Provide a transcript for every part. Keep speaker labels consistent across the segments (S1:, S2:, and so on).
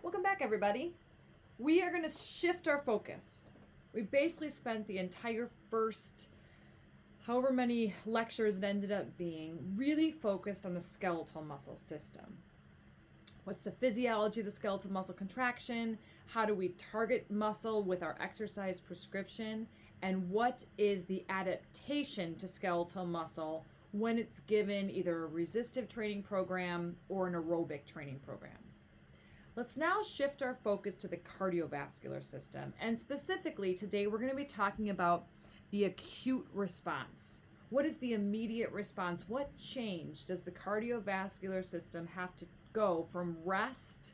S1: Welcome back, everybody. We are going to shift our focus. We basically spent the entire first, however many lectures it ended up being, really focused on the skeletal muscle system. What's the physiology of the skeletal muscle contraction? How do we target muscle with our exercise prescription? And what is the adaptation to skeletal muscle when it's given either a resistive training program or an aerobic training program? Let's now shift our focus to the cardiovascular system. And specifically today, we're going to be talking about the acute response. What is the immediate response? What change does the cardiovascular system have to go from rest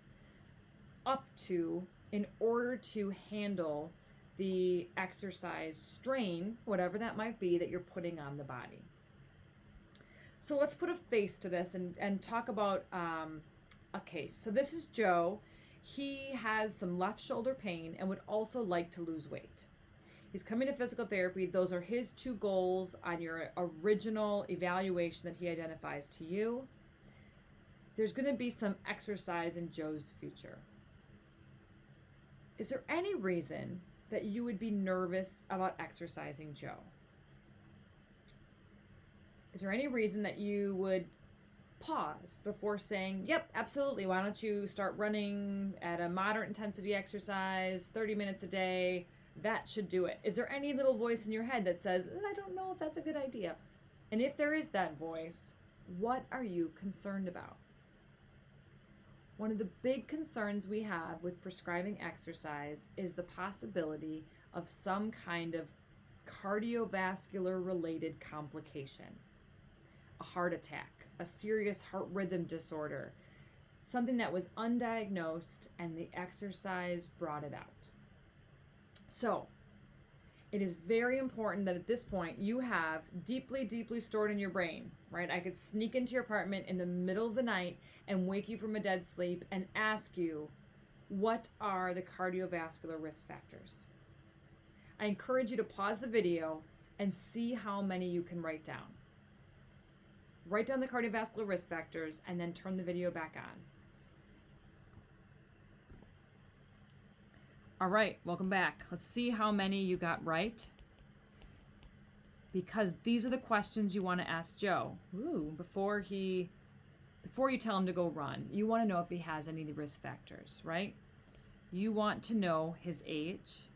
S1: up to in order to handle the exercise strain, whatever that might be, that you're putting on the body? So let's put a face to this and talk about a case. So this is Joe. He has some left shoulder pain and would also like to lose weight. He's coming to physical therapy. Those are his two goals on your original evaluation that he identifies to you. There's going to be some exercise in Joe's future. Is there any reason that you would be nervous about exercising Joe? Is there any reason that you would pause before saying, yep, absolutely, why don't you start running at a moderate intensity exercise, 30 minutes a day, that should do it? Is there any little voice in your head that says, I don't know if that's a good idea? And if there is that voice, what are you concerned about? One of the big concerns we have with prescribing exercise is the possibility of some kind of cardiovascular related complication. A heart attack, a serious heart rhythm disorder, something that was undiagnosed and the exercise brought it out. So it is very important that at this point you have deeply, deeply stored in your brain, right? I could sneak into your apartment in the middle of the night and wake you from a dead sleep and ask you, what are the cardiovascular risk factors? I encourage you to pause the video and see how many you can write down. Write down the cardiovascular risk factors and then turn the video back on. All right, welcome back. Let's see how many you got right, because these are the questions you want to ask Joe. Before you tell him to go run, you want to know if he has any of the risk factors, right? You want to know his age.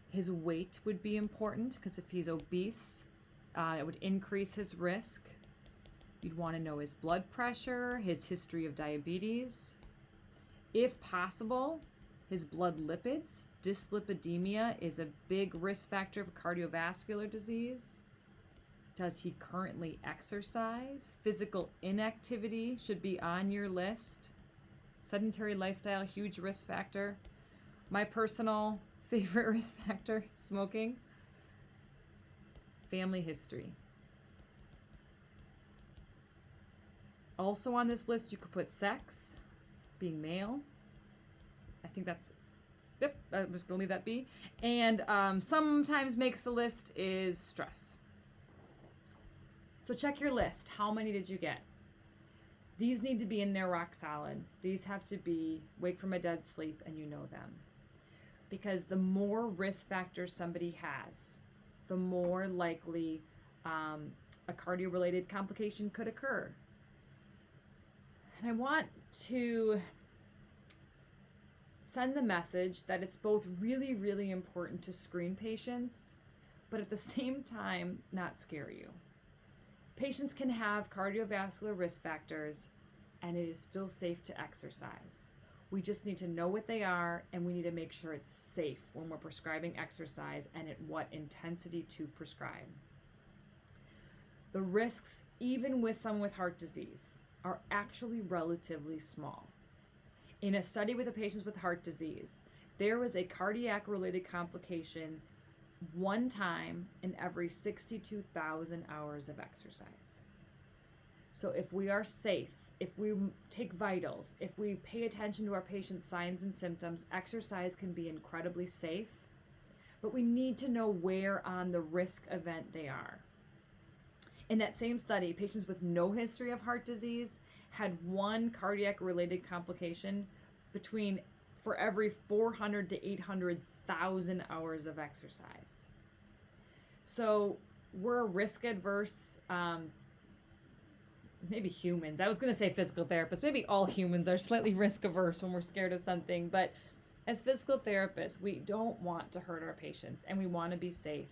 S1: His weight would be important, because if he's obese, it would increase his risk. You'd want to know his blood pressure, his history of diabetes. If possible, his blood lipids. Dyslipidemia is a big risk factor for cardiovascular disease. Does he currently exercise? Physical inactivity should be on your list. Sedentary lifestyle, huge risk factor. My personal favorite risk factor, smoking. Family history. Also on this list, you could put sex, being male. I think that's, yep, I'm just going to leave that be. And sometimes makes the list is stress. So check your list. How many did you get? These need to be in there rock solid. These have to be wake from a dead sleep and you know them. Because the more risk factors somebody has, the more likely a cardio-related complication could occur. And I want to send the message that it's both really, really important to screen patients, but at the same time, not scare you. Patients can have cardiovascular risk factors, and it is still safe to exercise. We just need to know what they are, and we need to make sure it's safe when we're prescribing exercise and at what intensity to prescribe. The risks, even with someone with heart disease, are actually relatively small. In a study with the patients with heart disease, there was a cardiac-related complication one time in every 62,000 hours of exercise. So if we are safe, if we take vitals, if we pay attention to our patients' signs and symptoms, exercise can be incredibly safe, but we need to know where on the risk event they are. In that same study, patients with no history of heart disease had one cardiac-related complication for every 400 to 800,000 hours of exercise. So we're risk adverse, maybe humans. I was going to say physical therapists. Maybe all humans are slightly risk averse when we're scared of something. But as physical therapists, we don't want to hurt our patients and we want to be safe.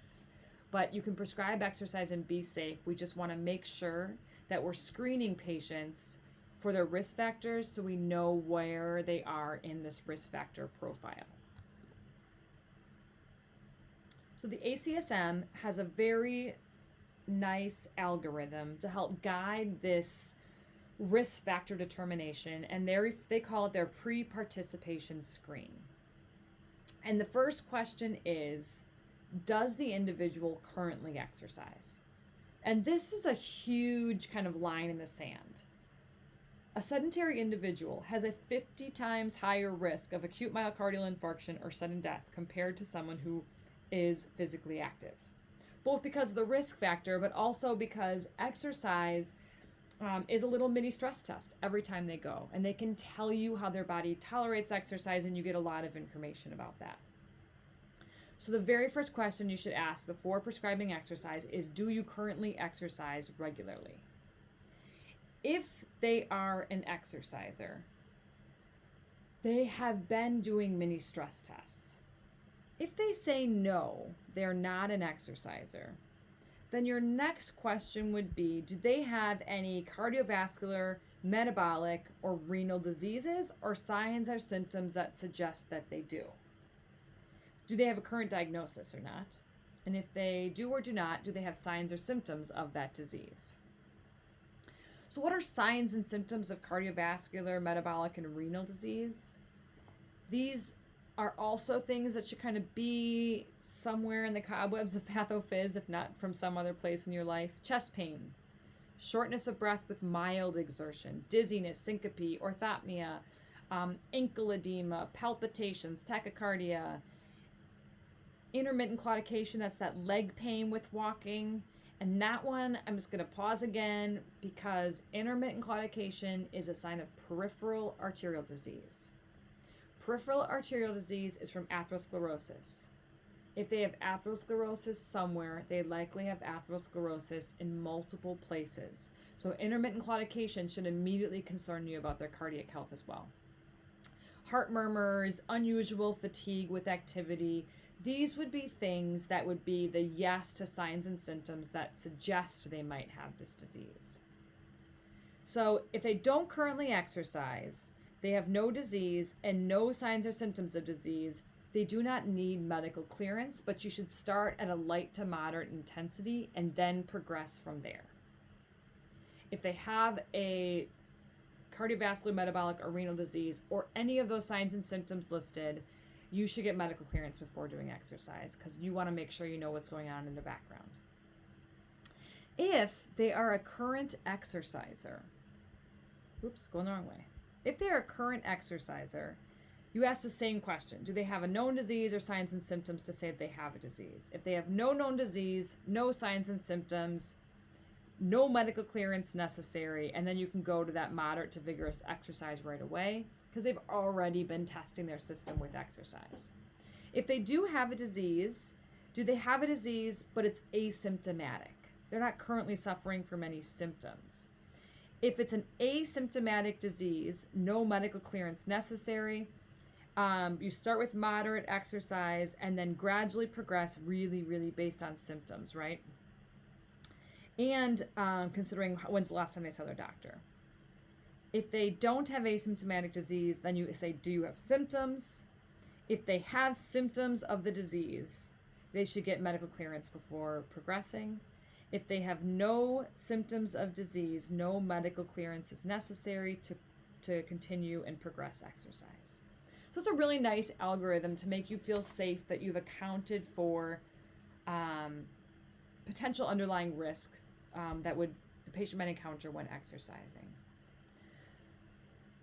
S1: But you can prescribe exercise and be safe. We just want to make sure that we're screening patients for their risk factors so we know where they are in this risk factor profile. So the ACSM has a very nice algorithm to help guide this risk factor determination, and they call it their pre-participation screen. And the first question is, does the individual currently exercise? And this is a huge kind of line in the sand. A sedentary individual has a 50 times higher risk of acute myocardial infarction or sudden death compared to someone who is physically active. Both because of the risk factor, but also because exercise is a little mini stress test every time they go. And they can tell you how their body tolerates exercise, and you get a lot of information about that. So the very first question you should ask before prescribing exercise is, do you currently exercise regularly? If they are an exerciser, they have been doing mini stress tests. If they say no, they're not an exerciser, then your next question would be, do they have any cardiovascular, metabolic, or renal diseases or signs or symptoms that suggest that they do? Do they have a current diagnosis or not? And if they do or do not, do they have signs or symptoms of that disease? So what are signs and symptoms of cardiovascular, metabolic, and renal disease? These are also things that should kind of be somewhere in the cobwebs of pathophys, if not from some other place in your life. Chest pain, shortness of breath with mild exertion, dizziness, syncope, orthopnea, ankle edema, palpitations, tachycardia, intermittent claudication, that's that leg pain with walking. And that one, I'm just going to pause again because intermittent claudication is a sign of peripheral arterial disease. Peripheral arterial disease is from atherosclerosis. If they have atherosclerosis somewhere, they likely have atherosclerosis in multiple places. So intermittent claudication should immediately concern you about their cardiac health as well. Heart murmurs, unusual fatigue with activity, these would be things that would be the yes to signs and symptoms that suggest they might have this disease. So if they don't currently exercise, they have no disease and no signs or symptoms of disease, they do not need medical clearance, but you should start at a light to moderate intensity and then progress from there. If they have a cardiovascular, metabolic, or renal disease, or any of those signs and symptoms listed, you should get medical clearance before doing exercise because you want to make sure you know what's going on in the background. If they are a current exerciser, going the wrong way. If they're a current exerciser, you ask the same question. Do they have a known disease or signs and symptoms to say that they have a disease? If they have no known disease, no signs and symptoms, no medical clearance necessary, and then you can go to that moderate to vigorous exercise right away because they've already been testing their system with exercise. If they do have a disease, do they have a disease but it's asymptomatic? They're not currently suffering from any symptoms. If it's an asymptomatic disease, no medical clearance necessary. You start with moderate exercise and then gradually progress really, really based on symptoms, right? And considering when's the last time they saw their doctor. If they don't have asymptomatic disease, then you say, do you have symptoms? If they have symptoms of the disease, they should get medical clearance before progressing. If they have no symptoms of disease, no medical clearance is necessary to continue and progress exercise. So it's a really nice algorithm to make you feel safe that you've accounted for potential underlying risk that the patient might encounter when exercising.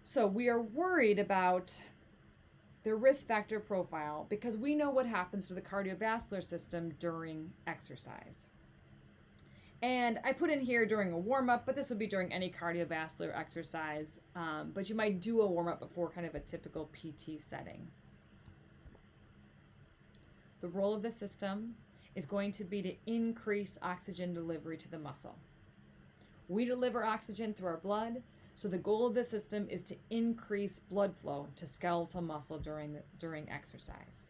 S1: So we are worried about their risk factor profile because we know what happens to the cardiovascular system during exercise. And I put in here during a warm-up, but this would be during any cardiovascular exercise. But you might do a warm-up before kind of a typical PT setting. The role of the system is going to be to increase oxygen delivery to the muscle. We deliver oxygen through our blood, so the goal of the system is to increase blood flow to skeletal muscle during exercise.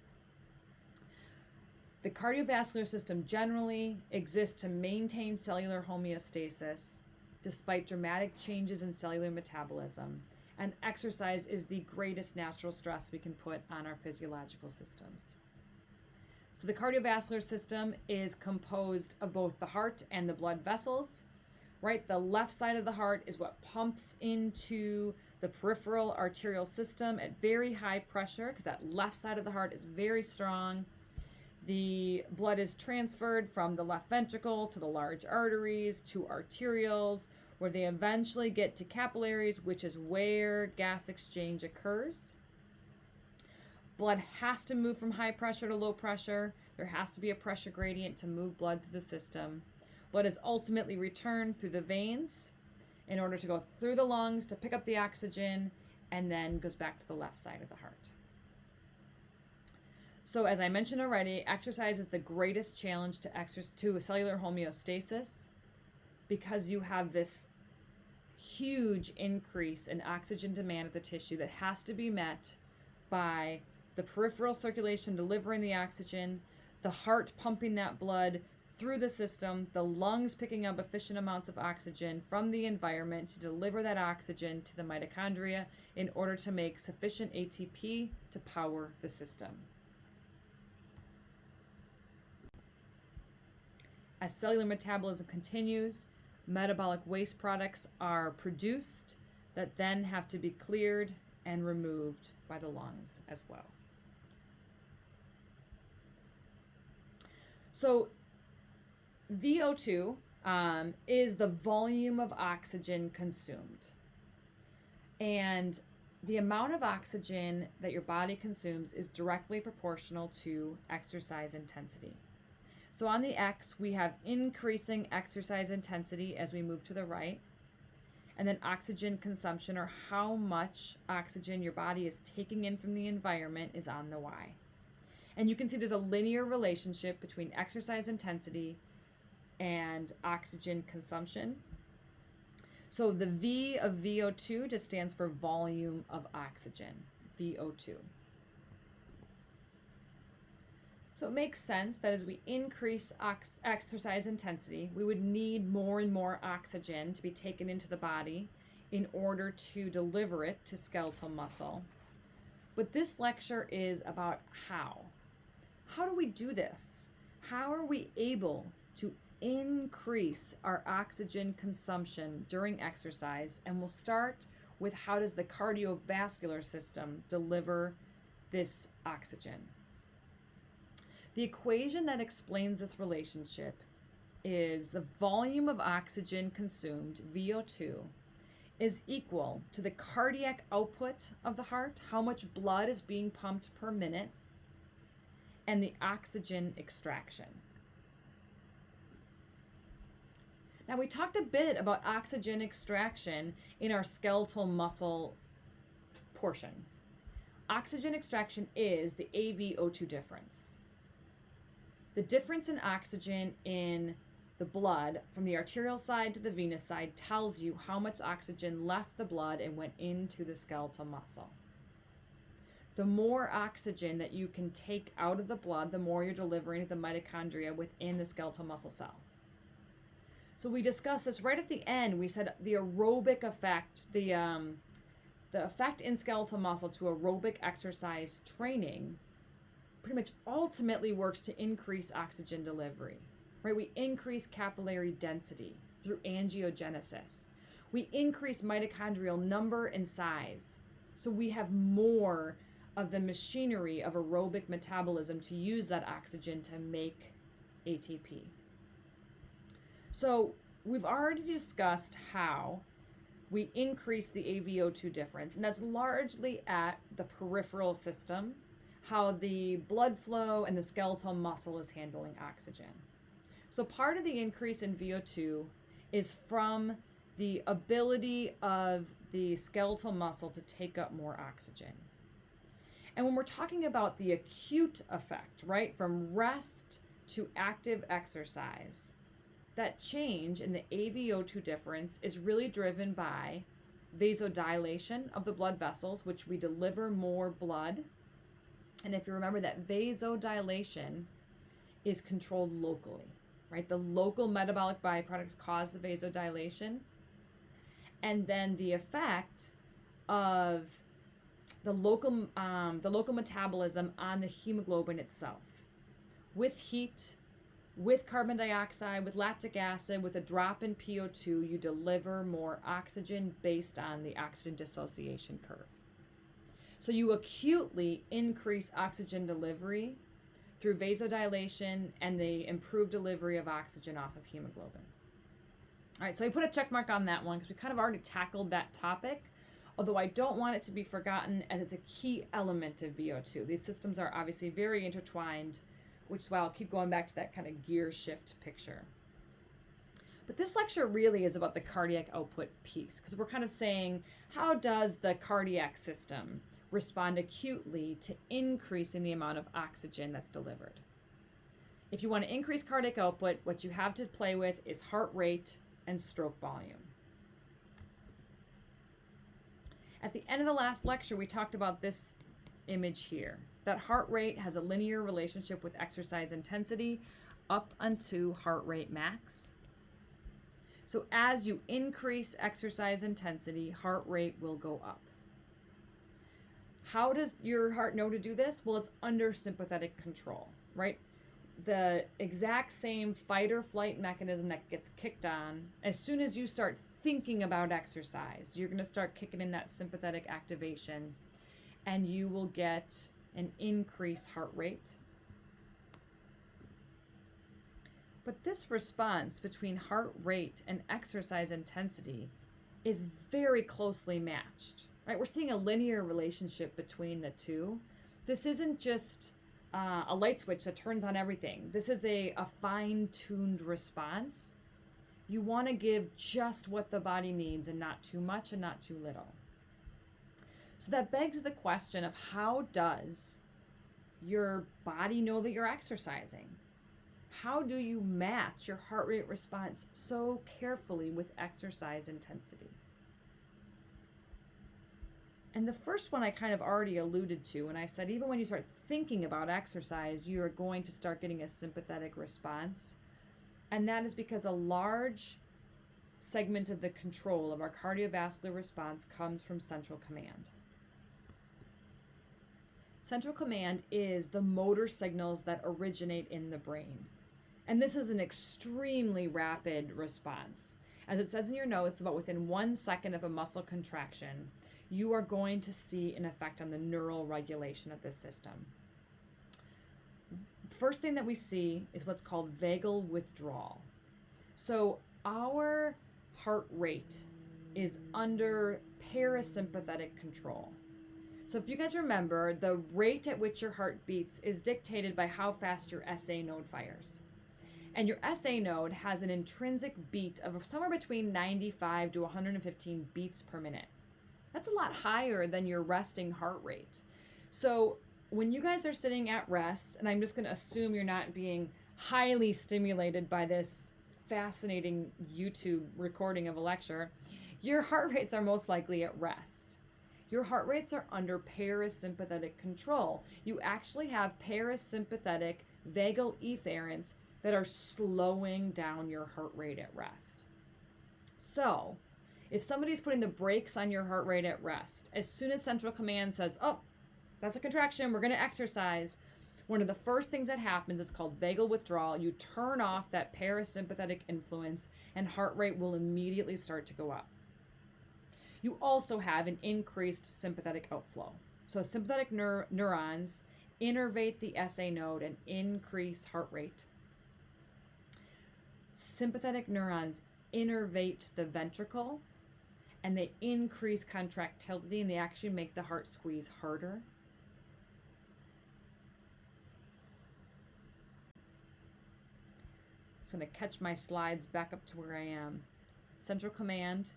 S1: The cardiovascular system generally exists to maintain cellular homeostasis despite dramatic changes in cellular metabolism, and exercise is the greatest natural stress we can put on our physiological systems. So the cardiovascular system is composed of both the heart and the blood vessels, right? The left side of the heart is what pumps into the peripheral arterial system at very high pressure, because that left side of the heart is very strong. The blood is transferred from the left ventricle to the large arteries to arterioles, where they eventually get to capillaries, which is where gas exchange occurs. Blood has to move from high pressure to low pressure. There has to be a pressure gradient to move blood through the system. Blood is ultimately returned through the veins in order to go through the lungs to pick up the oxygen, and then goes back to the left side of the heart. So as I mentioned already, exercise is the greatest challenge to cellular homeostasis, because you have this huge increase in oxygen demand at the tissue that has to be met by the peripheral circulation delivering the oxygen, the heart pumping that blood through the system, the lungs picking up efficient amounts of oxygen from the environment to deliver that oxygen to the mitochondria in order to make sufficient ATP to power the system. As cellular metabolism continues, metabolic waste products are produced that then have to be cleared and removed by the lungs as well. So VO2 is the volume of oxygen consumed. And the amount of oxygen that your body consumes is directly proportional to exercise intensity. So on the X, we have increasing exercise intensity as we move to the right. And then oxygen consumption, or how much oxygen your body is taking in from the environment, is on the Y. And you can see there's a linear relationship between exercise intensity and oxygen consumption. So the V of VO2 just stands for volume of oxygen, VO2. So it makes sense that as we increase exercise intensity, we would need more and more oxygen to be taken into the body in order to deliver it to skeletal muscle. But this lecture is about how. How do we do this? How are we able to increase our oxygen consumption during exercise? And we'll start with how does the cardiovascular system deliver this oxygen? The equation that explains this relationship is the volume of oxygen consumed, VO2, is equal to the cardiac output of the heart, how much blood is being pumped per minute, and the oxygen extraction. Now, we talked a bit about oxygen extraction in our skeletal muscle portion. Oxygen extraction is the AVO2 difference. The difference in oxygen in the blood from the arterial side to the venous side tells you how much oxygen left the blood and went into the skeletal muscle. The more oxygen that you can take out of the blood, the more you're delivering to the mitochondria within the skeletal muscle cell. So we discussed this right at the end. We said the aerobic effect, the effect in skeletal muscle to aerobic exercise training pretty much ultimately works to increase oxygen delivery, right? We increase capillary density through angiogenesis. We increase mitochondrial number and size. So we have more of the machinery of aerobic metabolism to use that oxygen to make ATP. So we've already discussed how we increase the AVO2 difference, and that's largely at the peripheral system, how the blood flow and the skeletal muscle is handling oxygen. So part of the increase in VO2 is from the ability of the skeletal muscle to take up more oxygen. And when we're talking about the acute effect, right, from rest to active exercise, that change in the AVO2 difference is really driven by vasodilation of the blood vessels, which we deliver more blood. And if you remember that vasodilation is controlled locally, right? The local metabolic byproducts cause the vasodilation. And then the effect of the local metabolism on the hemoglobin itself. With heat, with carbon dioxide, with lactic acid, with a drop in PO2, you deliver more oxygen based on the oxygen dissociation curve. So you acutely increase oxygen delivery through vasodilation and the improved delivery of oxygen off of hemoglobin. All right, so we put a check mark on that one because we kind of already tackled that topic, although I don't want it to be forgotten as it's a key element of VO2. These systems are obviously very intertwined, which is why I'll keep going back to that kind of gear shift picture. But this lecture really is about the cardiac output piece, because we're kind of saying, how does the cardiac system respond acutely to increasing the amount of oxygen that's delivered? If you want to increase cardiac output, what you have to play with is heart rate and stroke volume. At the end of the last lecture, we talked about this image here, that heart rate has a linear relationship with exercise intensity up unto heart rate max. So as you increase exercise intensity, heart rate will go up. How does your heart know to do this? Well, it's under sympathetic control, right? The exact same fight or flight mechanism that gets kicked on as soon as you start thinking about exercise. You're going to start kicking in that sympathetic activation, and you will get an increased heart rate. But this response between heart rate and exercise intensity is very closely matched, right? We're seeing a linear relationship between the two. This isn't just a light switch that turns on everything. This is a fine-tuned response. You want to give just what the body needs and not too much and not too little. So that begs the question of, how does your body know that you're exercising? How do you match your heart rate response so carefully with exercise intensity? And the first one I kind of already alluded to, and I said even when you start thinking about exercise, you are going to start getting a sympathetic response. And that is because a large segment of the control of our cardiovascular response comes from central command. Central command is the motor signals that originate in the brain. And this is an extremely rapid response. As it says in your notes, about within 1 second of a muscle contraction, you are going to see an effect on the neural regulation of this system. First thing that we see is what's called vagal withdrawal. So our heart rate is under parasympathetic control. So if you guys remember, the rate at which your heart beats is dictated by how fast your SA node fires. And your SA node has an intrinsic beat of somewhere between 95 to 115 beats per minute. That's a lot higher than your resting heart rate. So when you guys are sitting at rest, and I'm just going to assume you're not being highly stimulated by this fascinating YouTube recording of a lecture, your heart rates are most likely at rest. Your heart rates are under parasympathetic control. You actually have parasympathetic vagal efferents that are slowing down your heart rate at rest. So if somebody's putting the brakes on your heart rate at rest, as soon as central command says, oh, that's a contraction, we're going to exercise, one of the first things that happens is called vagal withdrawal. You turn off that parasympathetic influence and heart rate will immediately start to go up. You also have an increased sympathetic outflow. So sympathetic neurons innervate the SA node and increase heart rate. Sympathetic neurons innervate the ventricle and they increase contractility and they actually make the heart squeeze harder. So going to catch my slides back up to where I am. Central command,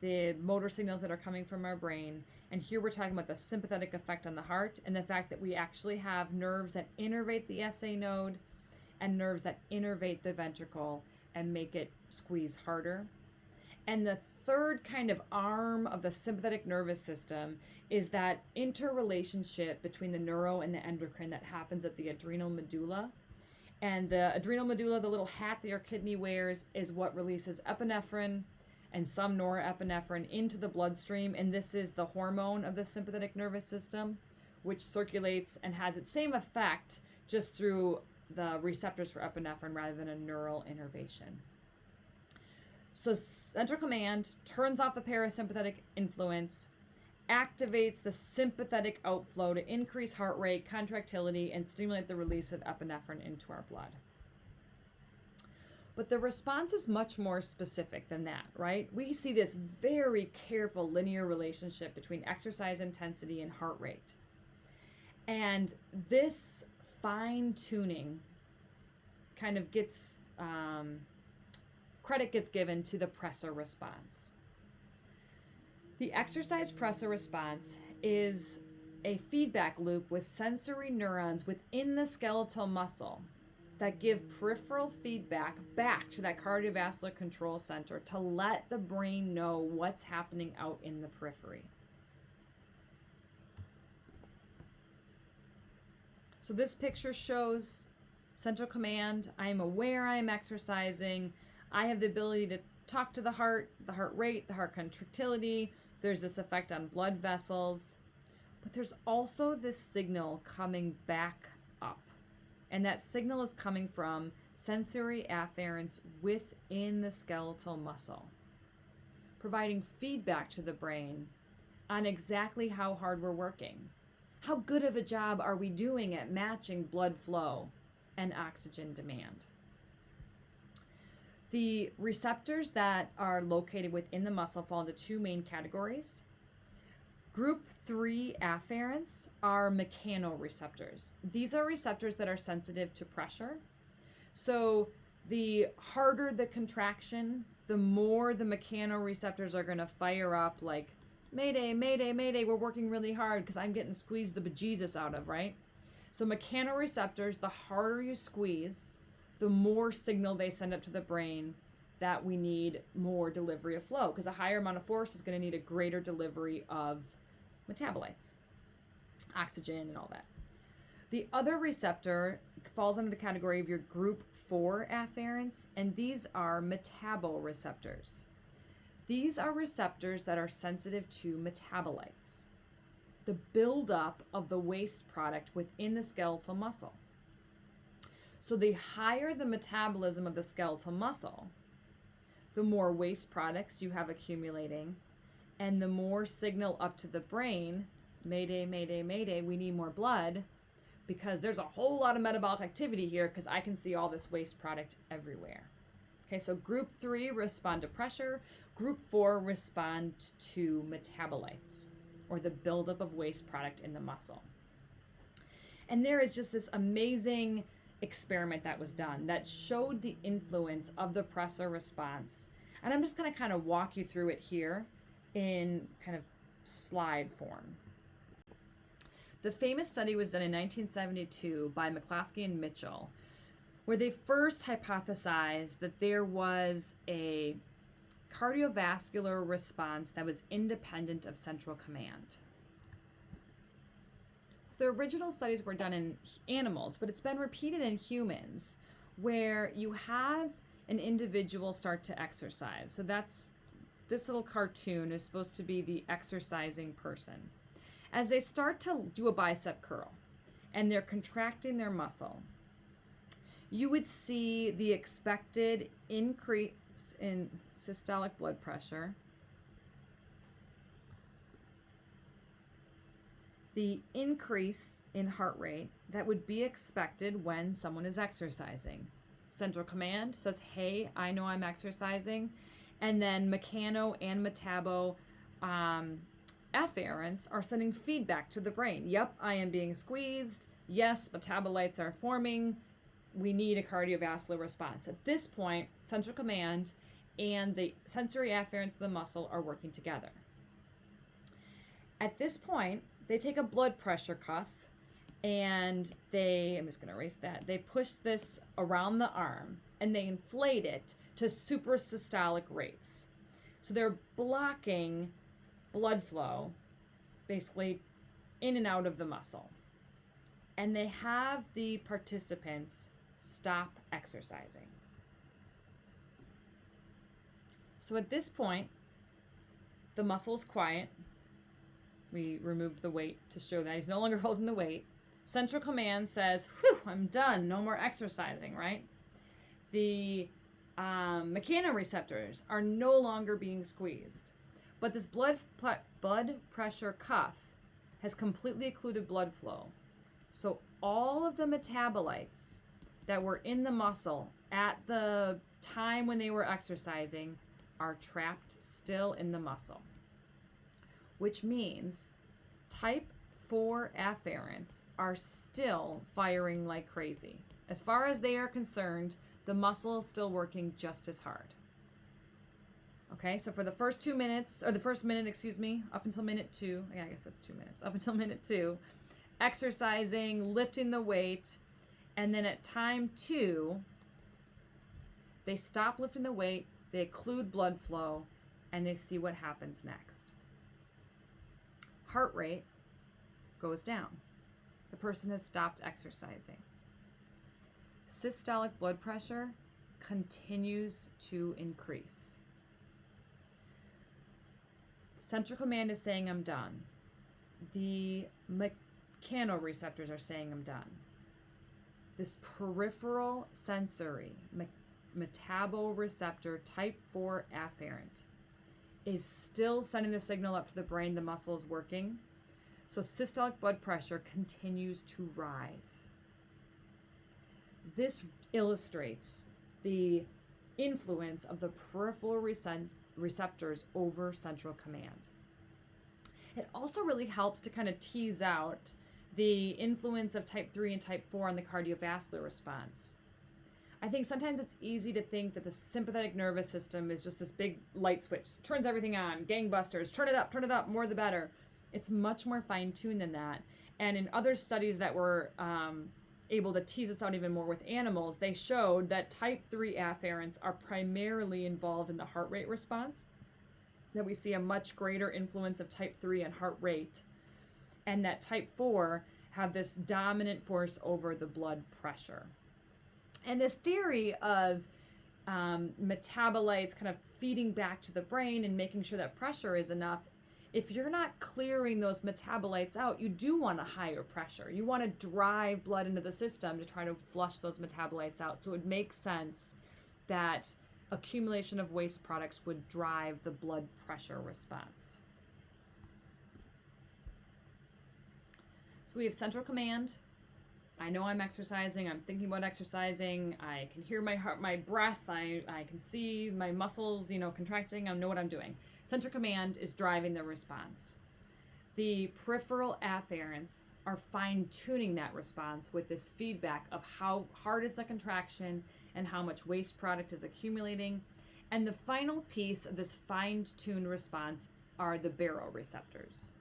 S1: the motor signals that are coming from our brain. And here we're talking about the sympathetic effect on the heart and the fact that we actually have nerves that innervate the SA node and nerves that innervate the ventricle and make it squeeze harder. And the third kind of arm of the sympathetic nervous system is that interrelationship between the neuro and the endocrine that happens at the adrenal medulla. And the adrenal medulla, the little hat that your kidney wears, is what releases epinephrine and some norepinephrine into the bloodstream. And this is the hormone of the sympathetic nervous system, which circulates and has its same effect just through the receptors for epinephrine rather than a neural innervation. So central command turns off the parasympathetic influence, activates the sympathetic outflow to increase heart rate, contractility, and stimulate the release of epinephrine into our blood. But the response is much more specific than that, right? We see this very careful linear relationship between exercise intensity and heart rate. And this fine-tuning kind of gets, credit gets given to the pressor response. The exercise pressor response is a feedback loop with sensory neurons within the skeletal muscle that give peripheral feedback back to that cardiovascular control center to let the brain know what's happening out in the periphery. So this picture shows central command. I am aware I am exercising. I have the ability to talk to the heart rate, the heart contractility. There's this effect on blood vessels. But there's also this signal coming back up. And that signal is coming from sensory afferents within the skeletal muscle, providing feedback to the brain on exactly how hard we're working. How good of a job are we doing at matching blood flow and oxygen demand? The receptors that are located within the muscle fall into two main categories. Group 3 afferents are mechanoreceptors. These are receptors that are sensitive to pressure. So the harder the contraction, the more the mechanoreceptors are going to fire up like, mayday, mayday, mayday, we're working really hard because I'm getting squeezed the bejesus out of, right? So mechanoreceptors, the harder you squeeze, the more signal they send up to the brain that we need more delivery of flow, because a higher amount of force is going to need a greater delivery of metabolites, oxygen and all that. The other receptor falls under the category of your group 4 afferents, and these are metaboreceptors. These are receptors that are sensitive to metabolites, the buildup of the waste product within the skeletal muscle. So the higher the metabolism of the skeletal muscle, the more waste products you have accumulating, and the more signal up to the brain, mayday, mayday, mayday, we need more blood, because there's a whole lot of metabolic activity here because I can see all this waste product everywhere. Okay, so group 3 respond to pressure, group 4 respond to metabolites, or the buildup of waste product in the muscle. And there is just this amazing experiment that was done that showed the influence of the pressor response. And I'm just going to kind of walk you through it here in kind of slide form. The famous study was done in 1972 by McCloskey and Mitchell, where they first hypothesized that there was a cardiovascular response that was independent of central command. The original studies were done in animals, but it's been repeated in humans, where you have an individual start to exercise. So this little cartoon is supposed to be the exercising person. As they start to do a bicep curl and they're contracting their muscle, you would see the expected increase in systolic blood pressure, the increase in heart rate that would be expected when someone is exercising. Central command says, hey, I know I'm exercising. And then mechano and metabo afferents are sending feedback to the brain. Yep, I am being squeezed. Yes, metabolites are forming. we need a cardiovascular response. At this point, central command and the sensory afferents of the muscle are working together. At this point, they take a blood pressure cuff and I'm just going to erase that. They push this around the arm and they inflate it to suprasystolic rates. So they're blocking blood flow, basically in and out of the muscle. And they have the participants stop exercising. So at this point, the muscle is quiet. We removed the weight to show that he's no longer holding the weight. Central command says, whew, I'm done. No more exercising, right? The mechanoreceptors are no longer being squeezed. But this blood pressure cuff has completely occluded blood flow. So all of the metabolites that were in the muscle at the time when they were exercising are trapped still in the muscle, which means type 4 afferents are still firing like crazy. As far as they are concerned, the muscle is still working just as hard. Okay, so for the first 2 minutes, or the first minute, up until minute 2, I guess that's 2 minutes, up until minute 2, exercising, lifting the weight, and then at time 2, they stop lifting the weight, they occlude blood flow, and they see what happens next. Heart rate goes down. The person has stopped exercising. Systolic blood pressure continues to increase. Central command is saying, I'm done. The mechanoreceptors are saying, I'm done. This peripheral sensory metaboreceptor type 4 afferent is still sending the signal up to the brain the muscle is working. So systolic blood pressure continues to rise. This illustrates the influence of the peripheral receptors over central command. It also really helps to kind of tease out the influence of type 3 and type 4 on the cardiovascular response. I think sometimes it's easy to think that the sympathetic nervous system is just this big light switch, turns everything on, gangbusters, turn it up, more the better. It's much more fine-tuned than that. And in other studies that were able to tease this out even more with animals, they showed that type 3 afferents are primarily involved in the heart rate response, that we see a much greater influence of type 3 on heart rate, and that type 4 have this dominant force over the blood pressure. And this theory of metabolites kind of feeding back to the brain and making sure that pressure is enough, if you're not clearing those metabolites out, you do want a higher pressure. You want to drive blood into the system to try to flush those metabolites out. So it makes sense that accumulation of waste products would drive the blood pressure response. So we have central command. I know I'm exercising. I'm thinking about exercising. I can hear my heart, my breath. I can see my muscles, contracting. I know what I'm doing. Central command is driving the response. The peripheral afferents are fine-tuning that response with this feedback of how hard is the contraction and how much waste product is accumulating. And the final piece of this fine-tuned response are the baroreceptors.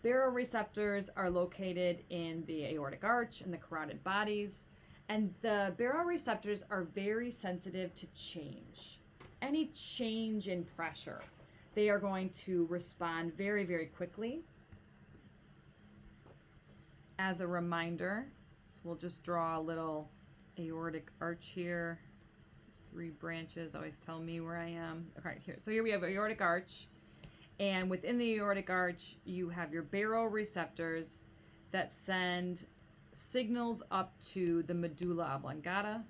S1: Baroreceptors are located in the aortic arch and the carotid bodies, and the baroreceptors are very sensitive to change. Any change in pressure, they are going to respond very, very quickly. As a reminder, so we'll just draw a little aortic arch here. There's 3 branches, always tell me where I am. Okay, here. So here we have aortic arch. And within the aortic arch, you have your baroreceptors that send signals up to the medulla oblongata,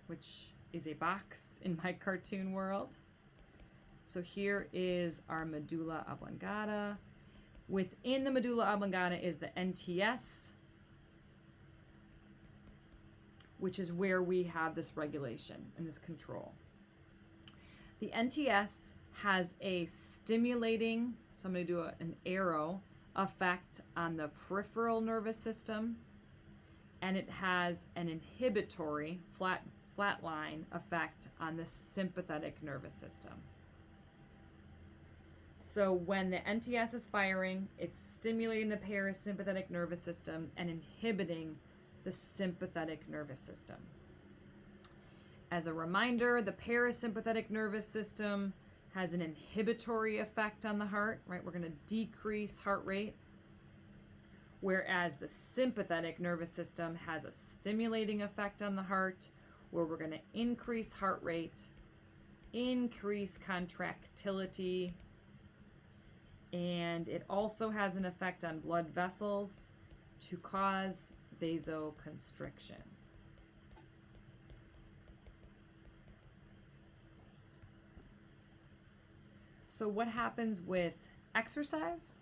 S1: which is a box in my cartoon world. So here is our medulla oblongata. Within the medulla oblongata is the NTS, which is where we have this regulation and this control. The NTS has a stimulating, so I'm going to do an arrow, effect on the peripheral nervous system, and it has an inhibitory flatline effect on the sympathetic nervous system. So when the NTS is firing, it's stimulating the parasympathetic nervous system and inhibiting the sympathetic nervous system. As a reminder, the parasympathetic nervous system has an inhibitory effect on the heart, right? We're going to decrease heart rate, whereas the sympathetic nervous system has a stimulating effect on the heart, where we're going to increase heart rate, increase contractility, and it also has an effect on blood vessels to cause vasoconstriction. So what happens with exercise?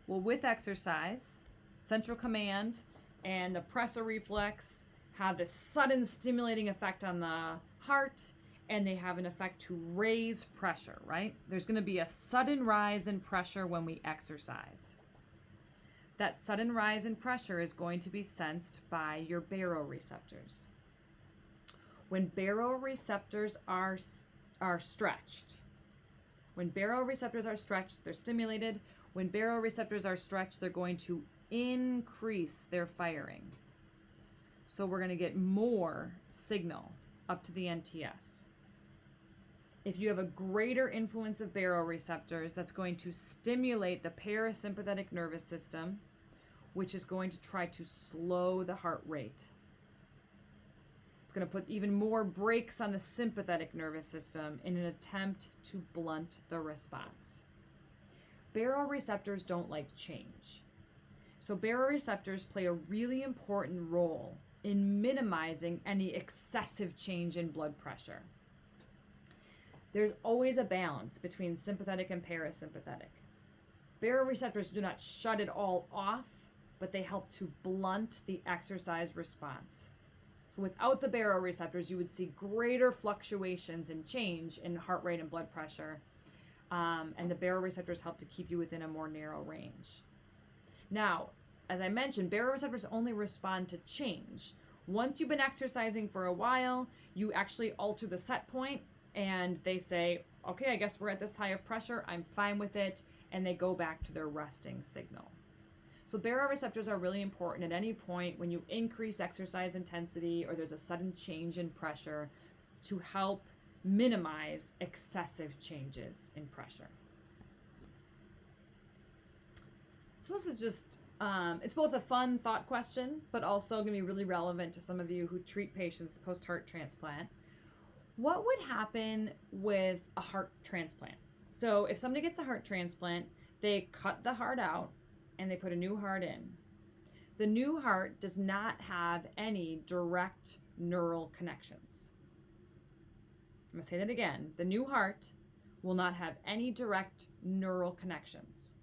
S1: Well, with exercise, central command and the pressor reflex have this sudden stimulating effect on the heart, and they have an effect to raise pressure, right? There's going to be a sudden rise in pressure when we exercise. That sudden rise in pressure is going to be sensed by your baroreceptors. When baroreceptors are stretched, they're stimulated. When baroreceptors are stretched, they're going to increase their firing. So we're going to get more signal up to the NTS. If you have a greater influence of baroreceptors, that's going to stimulate the parasympathetic nervous system, which is going to try to slow the heart rate. It's going to put even more brakes on the sympathetic nervous system in an attempt to blunt the response. Baroreceptors don't like change. So baroreceptors play a really important role in minimizing any excessive change in blood pressure. There's always a balance between sympathetic and parasympathetic. Baroreceptors do not shut it all off, but they help to blunt the exercise response. So without the baroreceptors, you would see greater fluctuations in change in heart rate and blood pressure, and the baroreceptors help to keep you within a more narrow range. Now, as I mentioned, baroreceptors only respond to change. Once you've been exercising for a while, you actually alter the set point, and they say, okay, I guess we're at this high of pressure, I'm fine with it, and they go back to their resting signal. So baroreceptors are really important at any point when you increase exercise intensity or there's a sudden change in pressure to help minimize excessive changes in pressure. So this is just, it's both a fun thought question, but also going to be really relevant to some of you who treat patients post-heart transplant. What would happen with a heart transplant? So if somebody gets a heart transplant, they cut the heart out and they put a new heart in. The new heart does not have any direct neural connections. I'm going to say that again. The new heart will not have any direct neural connections.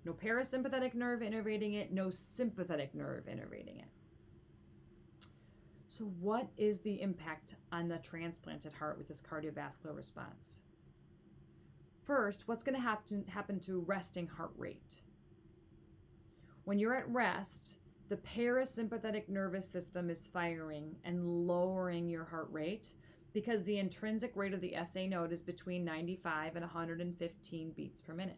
S1: No parasympathetic nerve innervating it, no sympathetic nerve innervating it. So what is the impact on the transplanted heart with this cardiovascular response? First, what's going to happen to resting heart rate? When you're at rest, the parasympathetic nervous system is firing and lowering your heart rate because the intrinsic rate of the SA node is between 95 and 115 beats per minute.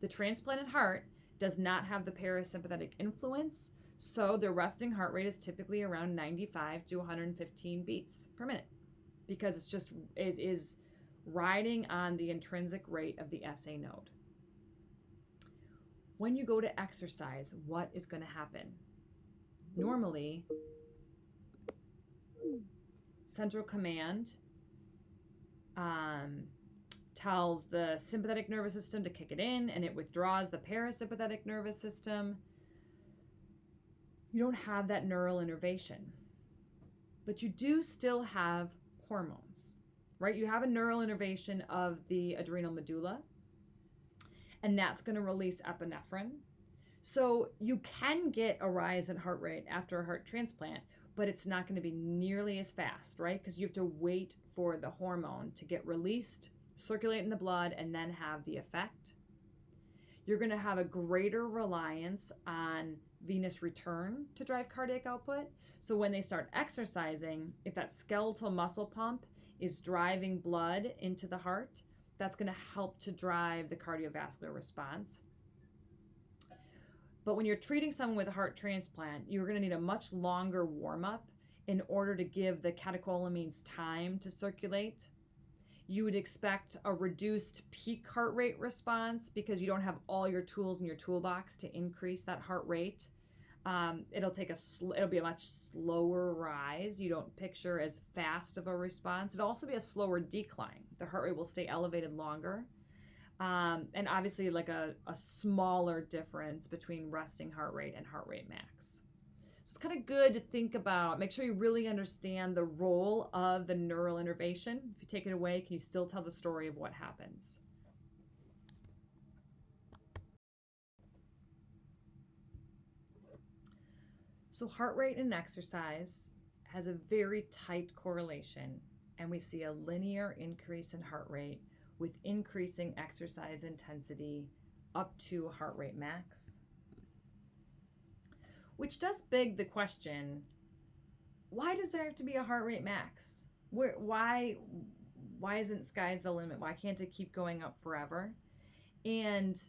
S1: The transplanted heart does not have the parasympathetic influence, so the resting heart rate is typically around 95 to 115 beats per minute because it is riding on the intrinsic rate of the SA node. When you go to exercise, what is going to happen? Normally, central command tells the sympathetic nervous system to kick it in, and it withdraws the parasympathetic nervous system. You don't have that neural innervation, but you do still have hormones, right? You have a neural innervation of the adrenal medulla, and that's going to release epinephrine. So you can get a rise in heart rate after a heart transplant, but it's not going to be nearly as fast, right? Because you have to wait for the hormone to get released, circulate in the blood, and then have the effect. you're going to have a greater reliance on venous return to drive cardiac output. So when they start exercising, if that skeletal muscle pump is driving blood into the heart, that's going to help to drive the cardiovascular response. But when you're treating someone with a heart transplant, you're going to need a much longer warm-up in order to give the catecholamines time to circulate. You would expect a reduced peak heart rate response because you don't have all your tools in your toolbox to increase that heart rate. It'll be a much slower rise. You don't picture as fast of a response. It'll also be a slower decline. The heart rate will stay elevated longer. And obviously like a smaller difference between resting heart rate and heart rate max. So it's kind of good to think about, make sure you really understand the role of the neural innervation. If you take it away, can you still tell the story of what happens? So heart rate and exercise has a very tight correlation, and we see a linear increase in heart rate with increasing exercise intensity up to heart rate max. Which does beg the question, why does there have to be a heart rate max? Why isn't sky's the limit? Why can't it keep going up forever? And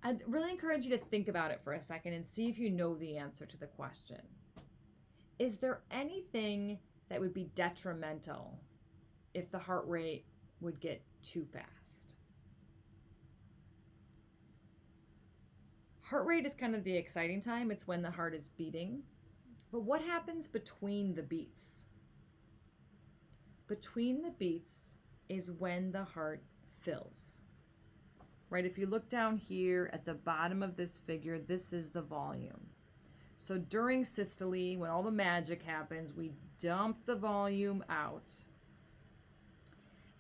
S1: I'd really encourage you to think about it for a second and see if you know the answer to the question. Is there anything that would be detrimental if the heart rate would get too fast? Heart rate is kind of the exciting time. It's when the heart is beating. But what happens between the beats? Between the beats is when the heart fills. Right? If you look down here at the bottom of this figure, this is the volume. So during systole, when all the magic happens, we dump the volume out.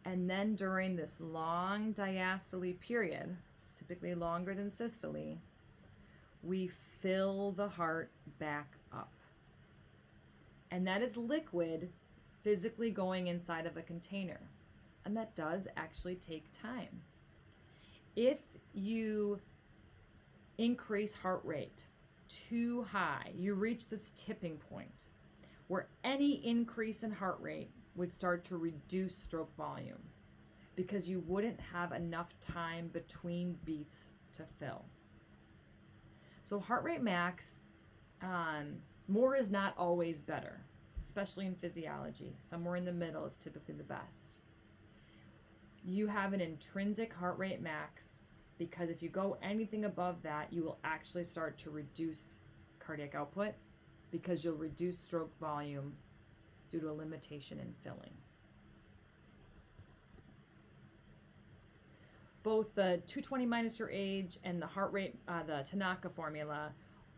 S1: And then during this long diastole period, which is typically longer than systole, we fill the heart back up. And that is liquid physically going inside of a container. And that does actually take time. If you increase heart rate too high, you reach this tipping point where any increase in heart rate would start to reduce stroke volume because you wouldn't have enough time between beats to fill. So heart rate max, more is not always better, especially in physiology. Somewhere in the middle is typically the best. You have an intrinsic heart rate max because if you go anything above that, you will actually start to reduce cardiac output because you'll reduce stroke volume due to a limitation in filling. Both the 220 minus your age and the heart rate, the Tanaka formula,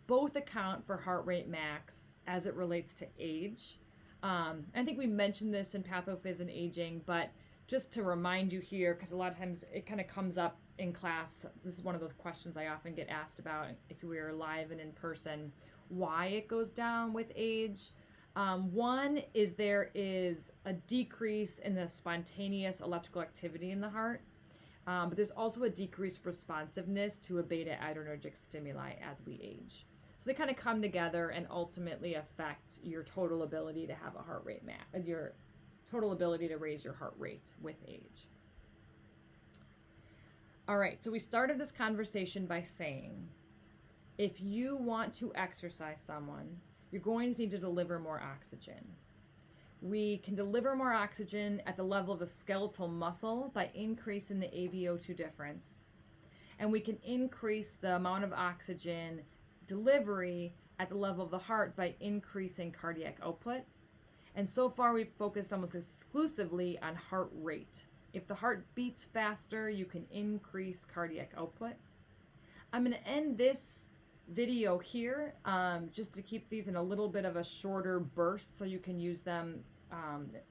S1: both account for heart rate max as it relates to age. I think we mentioned this in pathophys and aging, but just to remind you here, because a lot of times it kind of comes up in class, this is one of those questions I often get asked about if we are live and in person, why it goes down with age. One is there is a decrease in the spontaneous electrical activity in the heart, but there's also a decreased responsiveness to a beta adrenergic stimuli as we age. So they kind of come together and ultimately affect your total ability to have a heart rate your total ability to raise your heart rate with age. All right, so we started this conversation by saying, if you want to exercise someone, you're going to need to deliver more oxygen. We can deliver more oxygen at the level of the skeletal muscle by increasing the AVO2 difference. And we can increase the amount of oxygen delivery at the level of the heart by increasing cardiac output. And so far we've focused almost exclusively on heart rate. If the heart beats faster, you can increase cardiac output. I'm going to end this video here just to keep these in a little bit of a shorter burst so you can use them.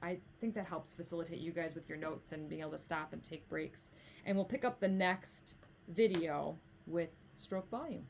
S1: I think that helps facilitate you guys with your notes and being able to stop and take breaks. And we'll pick up the next video with stroke volume.